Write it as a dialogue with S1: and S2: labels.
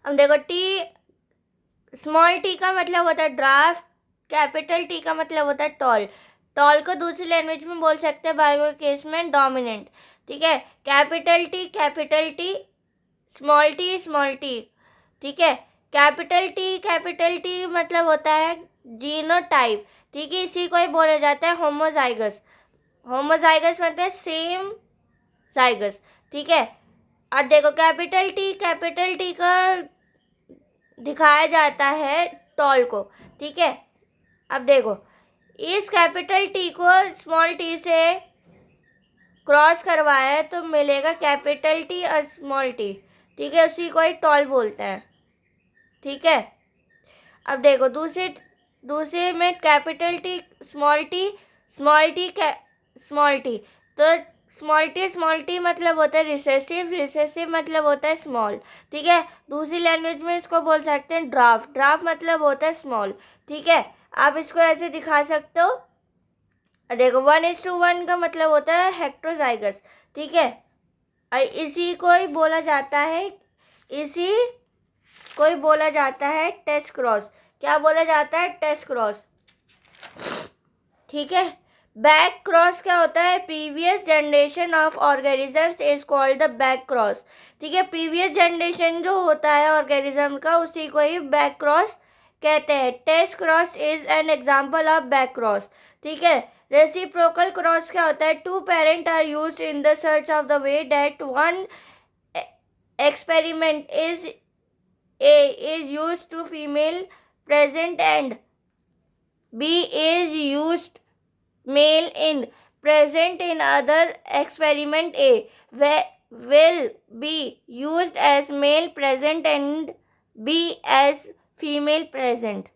S1: अब देखो T, small T का मतलब होता है ड्राफ्ट, कैपिटल टी का मतलब होता है टॉल। टॉल को दूसरी लैंग्वेज में बोल सकते हैं बायो केस में डोमिनेंट। ठीक है, कैपिटल टी, स्मॉल टी। ठीक है, कैपिटल टी मतलब होता है जीनोटाइप। ठीक है, इसी को ही बोला जाता है होमोजाइगस। होमोजाइगस मतलब है सेम जाइगस। ठीक है, अब देखो कैपिटल टी का दिखाया जाता है टॉल को। ठीक है, अब देखो इस कैपिटल टी को स्मॉल टी से क्रॉस करवाया है तो मिलेगा कैपिटल टी और स्मॉल टी। ठीक है, उसी को ही टॉल बोलते हैं। ठीक है, अब देखो दूसरे में capital T, small T, small T. तो स्मॉल टी मतलब होता है रिसेसिव मतलब होता है स्मॉल। ठीक है, दूसरी लैंग्वेज में इसको बोल सकते हैं ड्राफ्ट मतलब होता है स्मॉल। ठीक है, आप इसको ऐसे दिखा सकते हो। देखो 1:1 का मतलब होता है हेक्टोजाइगस। ठीक है, इसी को ही बोला जाता है, इसी को ही बोला जाता है टेस्ट क्रॉस। क्या बोला जाता है? Test cross. ठीक है, बैक क्रॉस क्या होता है? Previous generation of organisms is called the back cross. ठीक है, प्रीवियस जनरेशन जो होता है ऑर्गेनिज्म का उसी को ही बैक क्रॉस कहते हैं। Test cross is an example of back cross. ठीक है, रेसिप्रोकल क्रॉस क्या होता है? Two parent are used in the search of the way that one experiment is used to female present and B is used male in present in other experiment A will be used as male present and B as female present.